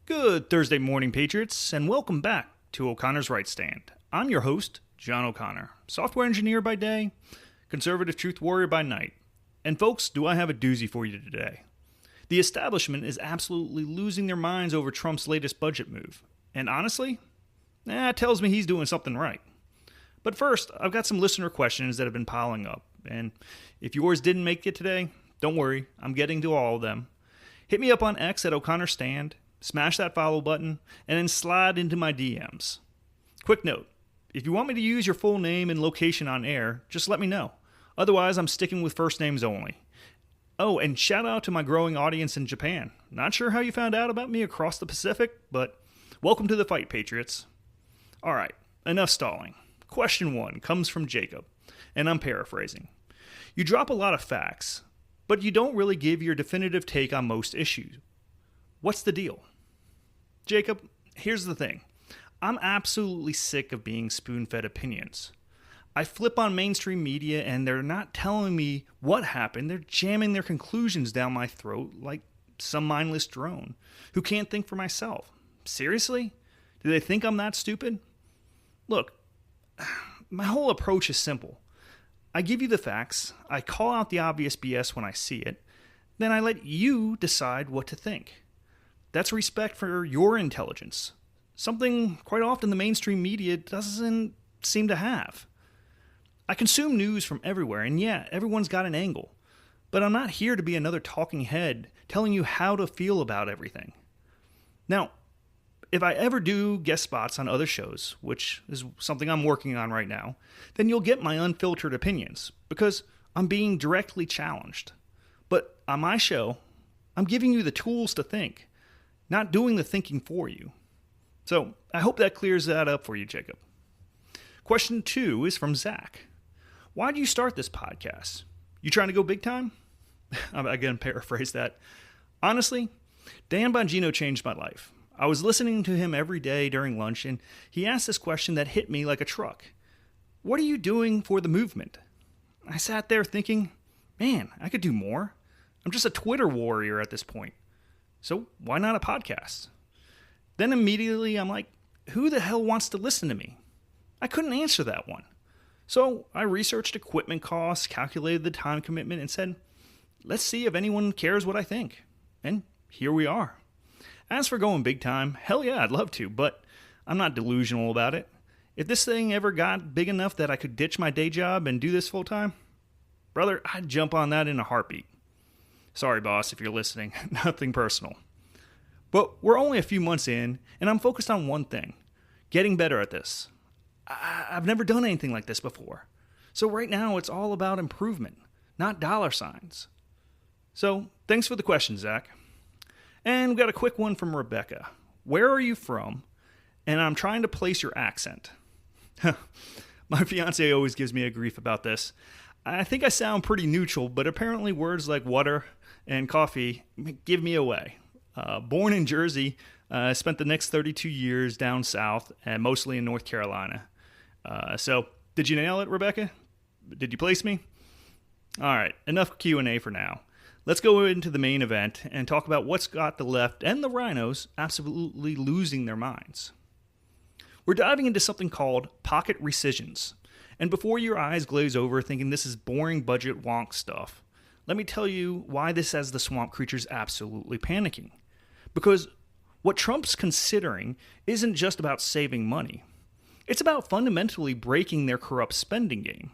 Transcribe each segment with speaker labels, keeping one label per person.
Speaker 1: Good Thursday morning, Patriots, and welcome back to O'Connor's Right Stand. I'm your host, John O'Connor, software engineer by day, conservative truth warrior by night. And folks, do I have a doozy for you today. The establishment is absolutely losing their minds over Trump's latest budget move. And honestly, it tells me he's doing something right. But first, I've got some listener questions that have been piling up. And if yours didn't make it today, don't worry, I'm getting to all of them. Hit me up on X at O'Connor Stand, smash that follow button, and then slide into my DMs. Quick note, if you want me to use your full name and location on air, just let me know. Otherwise, I'm sticking with first names only. Oh, and shout out to my growing audience in Japan. Not sure how you found out about me across the Pacific, but welcome to the fight, Patriots. Alright, enough stalling. Question 1 comes from Jacob, and I'm paraphrasing. You drop a lot of facts, but you don't really give your definitive take on most issues. What's the deal? Jacob, here's the thing. I'm absolutely sick of being spoon-fed opinions. I flip on mainstream media and they're not telling me what happened. They're jamming their conclusions down my throat like some mindless drone who can't think for myself. Seriously? Do they think I'm that stupid? Look, my whole approach is simple. I give you the facts, I call out the obvious BS when I see it, then I let you decide what to think. That's respect for your intelligence, something quite often the mainstream media doesn't seem to have. I consume news from everywhere, and yeah, everyone's got an angle, but I'm not here to be another talking head telling you how to feel about everything. Now, if I ever do guest spots on other shows, which is something I'm working on right now, then you'll get my unfiltered opinions, because I'm being directly challenged. But on my show, I'm giving you the tools to think, not doing the thinking for you. So I hope that clears that up for you, Jacob. Question 2 is from Zach. Why did you start this podcast? You trying to go big time? I'm again paraphrase that. Honestly, Dan Bongino changed my life. I was listening to him every day during lunch, and he asked this question that hit me like a truck. What are you doing for the movement? I sat there thinking, man, I could do more. I'm just a Twitter warrior at this point. So why not a podcast? Then immediately I'm like, who the hell wants to listen to me? I couldn't answer that one. So I researched equipment costs, calculated the time commitment, and said, let's see if anyone cares what I think. And here we are. As for going big time, hell yeah, I'd love to, but I'm not delusional about it. If this thing ever got big enough that I could ditch my day job and do this full time, brother, I'd jump on that in a heartbeat. Sorry, boss, if you're listening. Nothing personal. But we're only a few months in, and I'm focused on one thing. Getting better at this. I've never done anything like this before. So right now, it's all about improvement, not dollar signs. So, thanks for the question, Zach. And we got a quick one from Rebecca. Where are you from? And I'm trying to place your accent. My fiance always gives me a grief about this. I think I sound pretty neutral, but apparently words like water and coffee give me away. Born in Jersey, I spent the next 32 years down south and mostly in North Carolina. So, did you nail it, Rebecca? Did you place me? All right, enough Q&A for now. Let's go into the main event and talk about what's got the left and the rhinos absolutely losing their minds. We're diving into something called pocket rescissions. And before your eyes glaze over thinking this is boring budget wonk stuff, let me tell you why this has the swamp creatures absolutely panicking. Because what Trump's considering isn't just about saving money. It's about fundamentally breaking their corrupt spending game.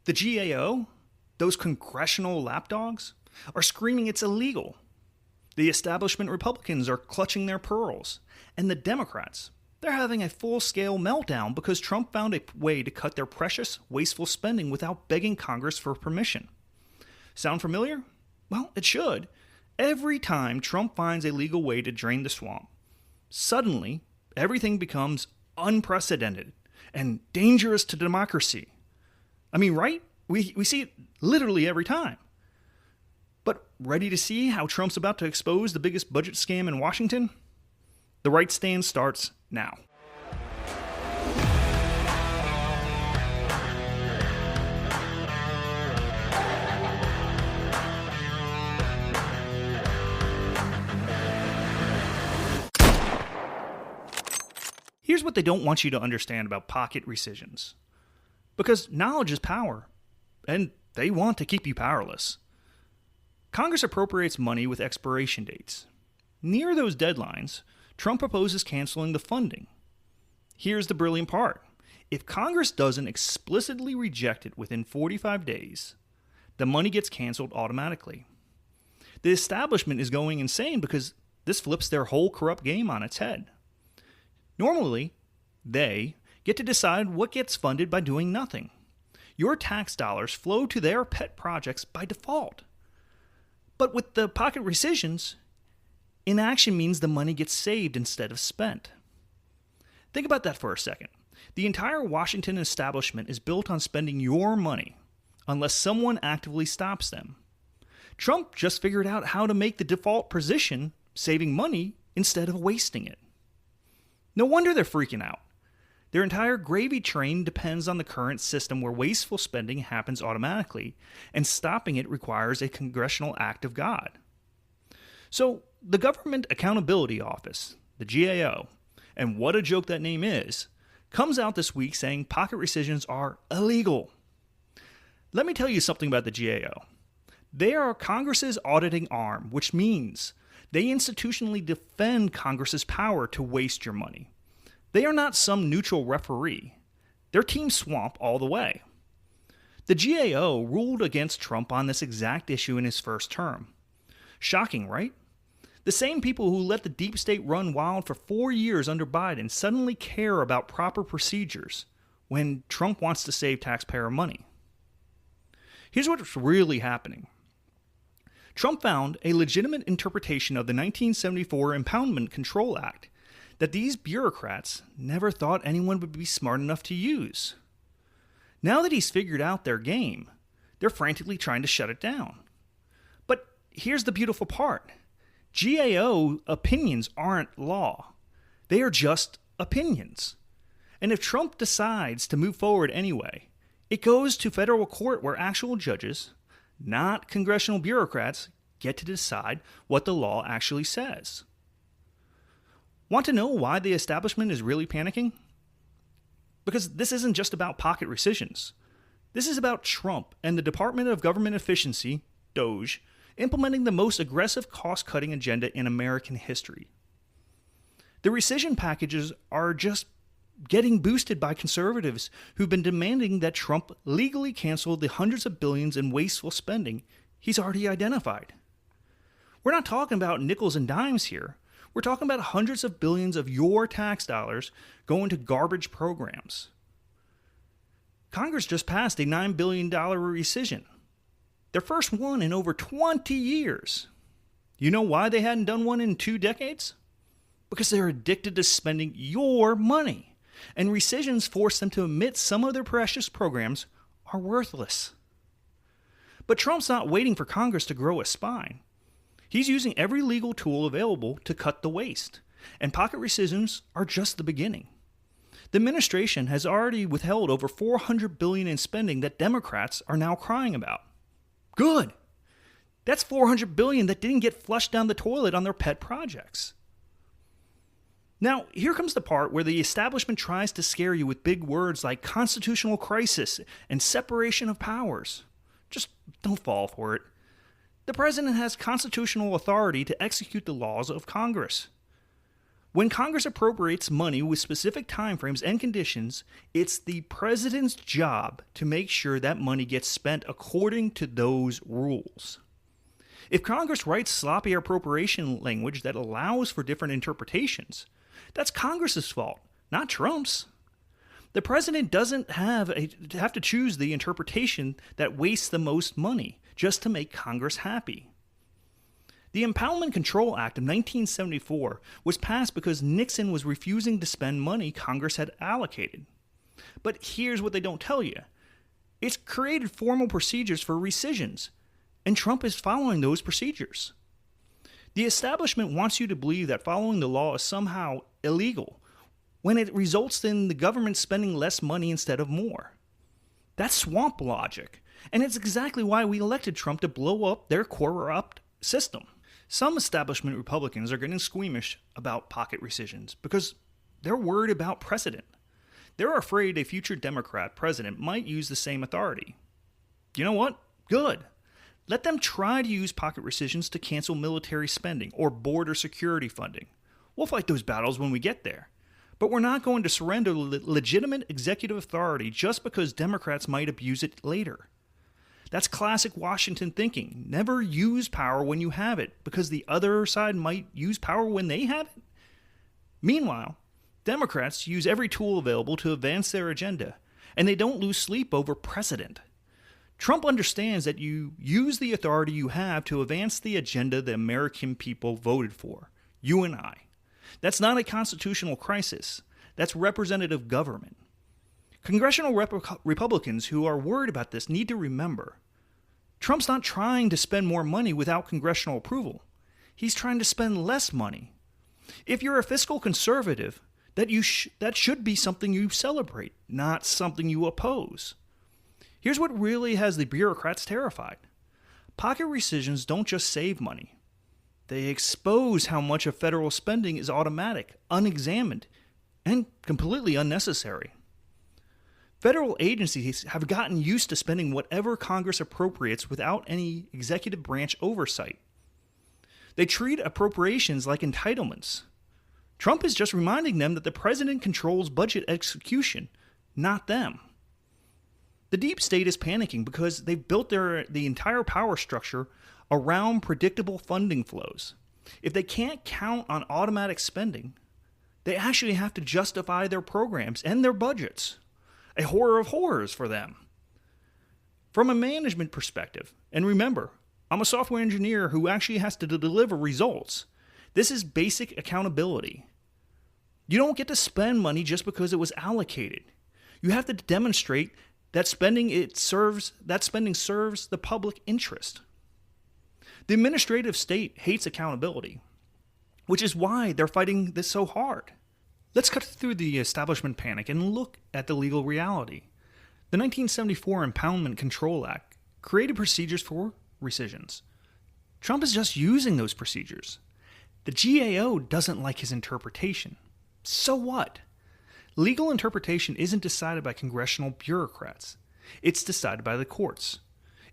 Speaker 1: The GAO, those congressional lapdogs, are screaming it's illegal. The establishment Republicans are clutching their pearls. And the Democrats, they're having a full-scale meltdown because Trump found a way to cut their precious, wasteful spending without begging Congress for permission. Sound familiar? Well, it should. Every time Trump finds a legal way to drain the swamp, suddenly everything becomes unprecedented and dangerous to democracy. I mean, right? We see it literally every time. But ready to see how Trump's about to expose the biggest budget scam in Washington? The Right Stand starts now. Here's what they don't want you to understand about pocket rescissions. Because knowledge is power, and they want to keep you powerless. Congress appropriates money with expiration dates. Near those deadlines, Trump proposes canceling the funding. Here's the brilliant part. If Congress doesn't explicitly reject it within 45 days, the money gets canceled automatically. The establishment is going insane because this flips their whole corrupt game on its head. Normally, they get to decide what gets funded by doing nothing. Your tax dollars flow to their pet projects by default. But with the pocket rescissions, inaction means the money gets saved instead of spent. Think about that for a second. The entire Washington establishment is built on spending your money, unless someone actively stops them. Trump just figured out how to make the default position saving money instead of wasting it. No wonder they're freaking out. Their entire gravy train depends on the current system where wasteful spending happens automatically, and stopping it requires a congressional act of God. So, the Government Accountability Office, the GAO, and what a joke that name is, comes out this week saying pocket rescissions are illegal. Let me tell you something about the GAO. They are Congress's auditing arm, which means they institutionally defend Congress's power to waste your money. They are not some neutral referee. They're Team Swamp all the way. The GAO ruled against Trump on this exact issue in his first term. Shocking, right? The same people who let the deep state run wild for 4 years under Biden suddenly care about proper procedures when Trump wants to save taxpayer money. Here's what's really happening. Trump found a legitimate interpretation of the 1974 Impoundment Control Act that these bureaucrats never thought anyone would be smart enough to use. Now that he's figured out their game, they're frantically trying to shut it down. But here's the beautiful part. GAO opinions aren't law. They are just opinions. And if Trump decides to move forward anyway, it goes to federal court where actual judges, not congressional bureaucrats, get to decide what the law actually says. Want to know why the establishment is really panicking? Because this isn't just about pocket rescissions. This is about Trump and the Department of Government Efficiency, DOGE, implementing the most aggressive cost-cutting agenda in American history. The rescission packages are just getting boosted by conservatives who've been demanding that Trump legally cancel the hundreds of billions in wasteful spending he's already identified. We're not talking about nickels and dimes here. We're talking about hundreds of billions of your tax dollars going to garbage programs. Congress just passed a $9 billion rescission. Their first one in over 20 years. You know why they hadn't done one in 2 decades? Because they're addicted to spending your money. And rescissions force them to admit some of their precious programs are worthless. But Trump's not waiting for Congress to grow a spine. He's using every legal tool available to cut the waste. And pocket rescissions are just the beginning. The administration has already withheld over $400 billion in spending that Democrats are now crying about. Good. That's $400 billion that didn't get flushed down the toilet on their pet projects. Now, here comes the part where the establishment tries to scare you with big words like constitutional crisis and separation of powers. Just don't fall for it. The president has constitutional authority to execute the laws of Congress. When Congress appropriates money with specific timeframes and conditions, it's the president's job to make sure that money gets spent according to those rules. If Congress writes sloppy appropriation language that allows for different interpretations, that's Congress's fault, not Trump's. The president doesn't have to choose the interpretation that wastes the most money just to make Congress happy. The Impoundment Control Act of 1974 was passed because Nixon was refusing to spend money Congress had allocated. But here's what they don't tell you. It's created formal procedures for rescissions, and Trump is following those procedures. The establishment wants you to believe that following the law is somehow illegal, when it results in the government spending less money instead of more. That's swamp logic, and it's exactly why we elected Trump to blow up their corrupt system. Some establishment Republicans are getting squeamish about pocket rescissions because They're worried about precedent. They're afraid a future Democrat president might use the same authority. You know what? Good. Let them try to use pocket rescissions to cancel military spending or border security funding. We'll fight those battles when we get there. But we're not going to surrender legitimate executive authority just because Democrats might abuse it later. That's classic Washington thinking. Never use power when you have it, because the other side might use power when they have it. Meanwhile, Democrats use every tool available to advance their agenda, and they don't lose sleep over precedent. Trump understands that you use the authority you have to advance the agenda the American people voted for, you and I. That's not a constitutional crisis. That's representative government. Congressional Republicans who are worried about this need to remember, Trump's not trying to spend more money without congressional approval. He's trying to spend less money. If you're a fiscal conservative, that should be something you celebrate, not something you oppose. Here's what really has the bureaucrats terrified. Pocket rescissions don't just save money. They expose how much of federal spending is automatic, unexamined, and completely unnecessary. Federal agencies have gotten used to spending whatever Congress appropriates without any executive branch oversight. They treat appropriations like entitlements. Trump is just reminding them that the president controls budget execution, not them. The deep state is panicking because they've built the entire power structure around predictable funding flows. If they can't count on automatic spending, they actually have to justify their programs and their budgets. A horror of horrors for them. From a management perspective, and remember, I'm a software engineer who actually has to deliver results. This is basic accountability. You don't get to spend money just because it was allocated. You have to demonstrate that spending serves the public interest. The administrative state hates accountability, which is why they're fighting this so hard. Let's cut through the establishment panic and look at the legal reality. The 1974 Impoundment Control Act created procedures for rescissions. Trump is just using those procedures. The GAO doesn't like his interpretation. So what? Legal interpretation isn't decided by congressional bureaucrats. It's decided by the courts.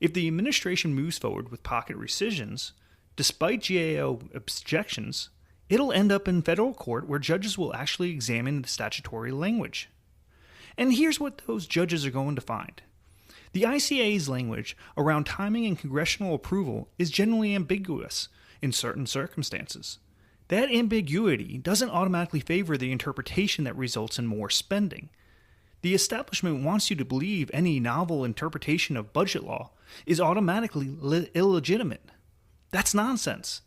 Speaker 1: If the administration moves forward with pocket rescissions, despite GAO objections, it'll end up in federal court where judges will actually examine the statutory language. And here's what those judges are going to find. The ICA's language around timing and congressional approval is generally ambiguous in certain circumstances. That ambiguity doesn't automatically favor the interpretation that results in more spending. The establishment wants you to believe any novel interpretation of budget law is automatically illegitimate. That's nonsense.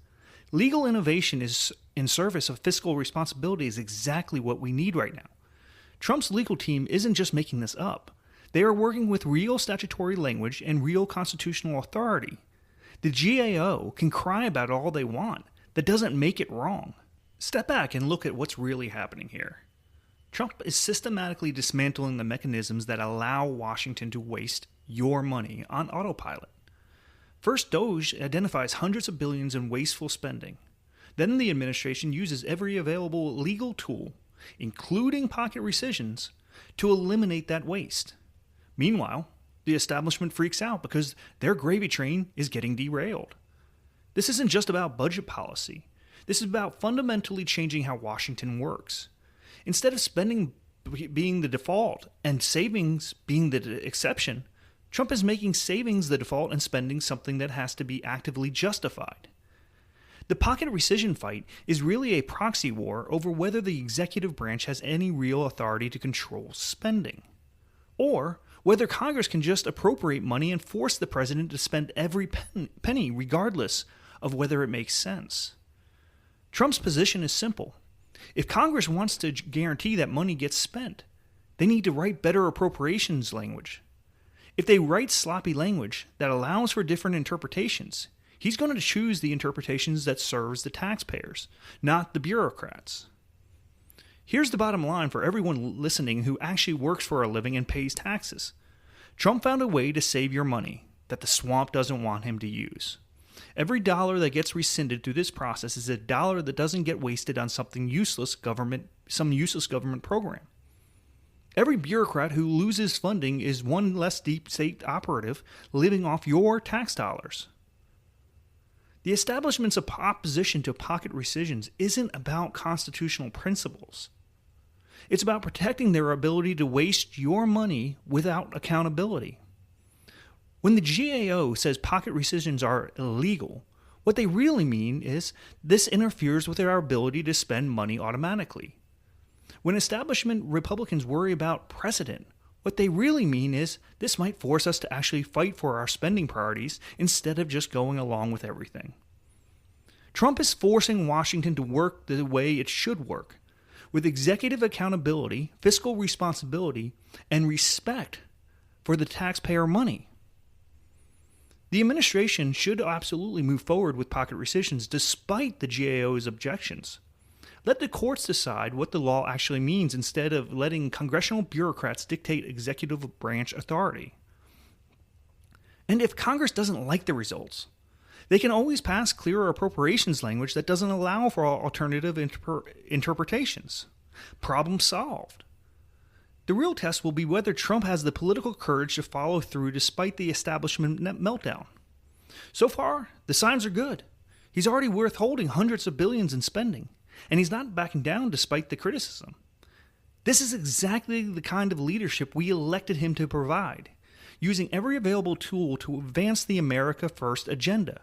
Speaker 1: Legal innovation is in service of fiscal responsibility is exactly what we need right now. Trump's legal team isn't just making this up. They are working with real statutory language and real constitutional authority. The GAO can cry about all they want. That doesn't make it wrong. Step back and look at what's really happening here. Trump is systematically dismantling the mechanisms that allow Washington to waste your money on autopilot. First, DOGE identifies hundreds of billions in wasteful spending. Then the administration uses every available legal tool, including pocket rescissions, to eliminate that waste. Meanwhile, the establishment freaks out because their gravy train is getting derailed. This isn't just about budget policy. This is about fundamentally changing how Washington works. Instead of spending being the default and savings being the exception, Trump is making savings the default and spending something that has to be actively justified. The pocket rescission fight is really a proxy war over whether the executive branch has any real authority to control spending, or whether Congress can just appropriate money and force the president to spend every penny regardless of whether it makes sense. Trump's position is simple. If Congress wants to guarantee that money gets spent, they need to write better appropriations language. If they write sloppy language that allows for different interpretations, he's going to choose the interpretations that serves the taxpayers, not the bureaucrats. Here's the bottom line for everyone listening who actually works for a living and pays taxes. Trump found a way to save your money that the swamp doesn't want him to use. Every dollar that gets rescinded through this process is a dollar that doesn't get wasted on something useless government some useless government program. Every bureaucrat who loses funding is one less deep state operative living off your tax dollars. The establishment's opposition to pocket rescissions isn't about constitutional principles. It's about protecting their ability to waste your money without accountability. When the GAO says pocket rescissions are illegal, what they really mean is this interferes with our ability to spend money automatically. When establishment Republicans worry about precedent, what they really mean is this might force us to actually fight for our spending priorities instead of just going along with everything. Trump is forcing Washington to work the way it should work, with executive accountability, fiscal responsibility, and respect for the taxpayer money. The administration should absolutely move forward with pocket rescissions despite the GAO's objections. Let the courts decide what the law actually means instead of letting congressional bureaucrats dictate executive branch authority. And if Congress doesn't like the results, they can always pass clearer appropriations language that doesn't allow for alternative interpretations. Problem solved. The real test will be whether Trump has the political courage to follow through despite the establishment meltdown. So far, the signs are good. He's already withholding hundreds of billions in spending, and he's not backing down despite the criticism. This is exactly the kind of leadership we elected him to provide, using every available tool to advance the America First agenda,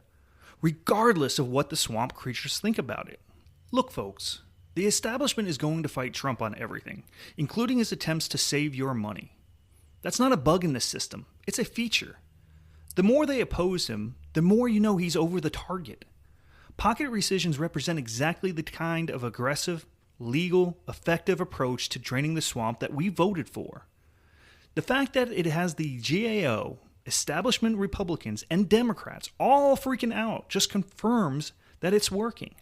Speaker 1: regardless of what the swamp creatures think about it. Look, folks, the establishment is going to fight Trump on everything, including his attempts to save your money. That's not a bug in the system, it's a feature. The more they oppose him, the more you know he's over the target. Pocket rescissions represent exactly the kind of aggressive, legal, effective approach to draining the swamp that we voted for. The fact that it has the GAO, establishment Republicans, and Democrats all freaking out just confirms that it's working.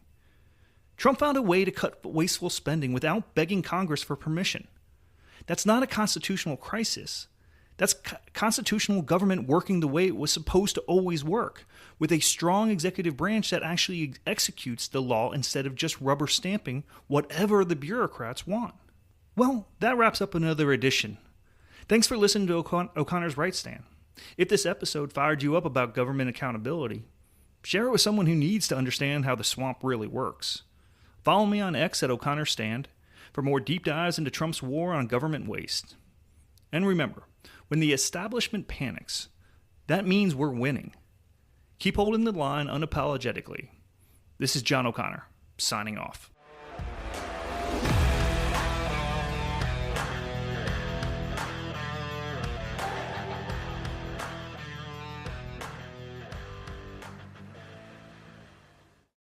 Speaker 1: Trump found a way to cut wasteful spending without begging Congress for permission. That's not a constitutional crisis. That's constitutional government working the way it was supposed to always work, with a strong executive branch that actually executes the law instead of just rubber stamping whatever the bureaucrats want. Well, that wraps up another edition. Thanks for listening to O'Connor's Right Stand. If this episode fired you up about government accountability, share it with someone who needs to understand how the swamp really works. Follow me on X at O'Connor Stand for more deep dives into Trump's war on government waste. And remember, when the establishment panics, that means we're winning. Keep holding the line unapologetically. This is John O'Connor, signing off.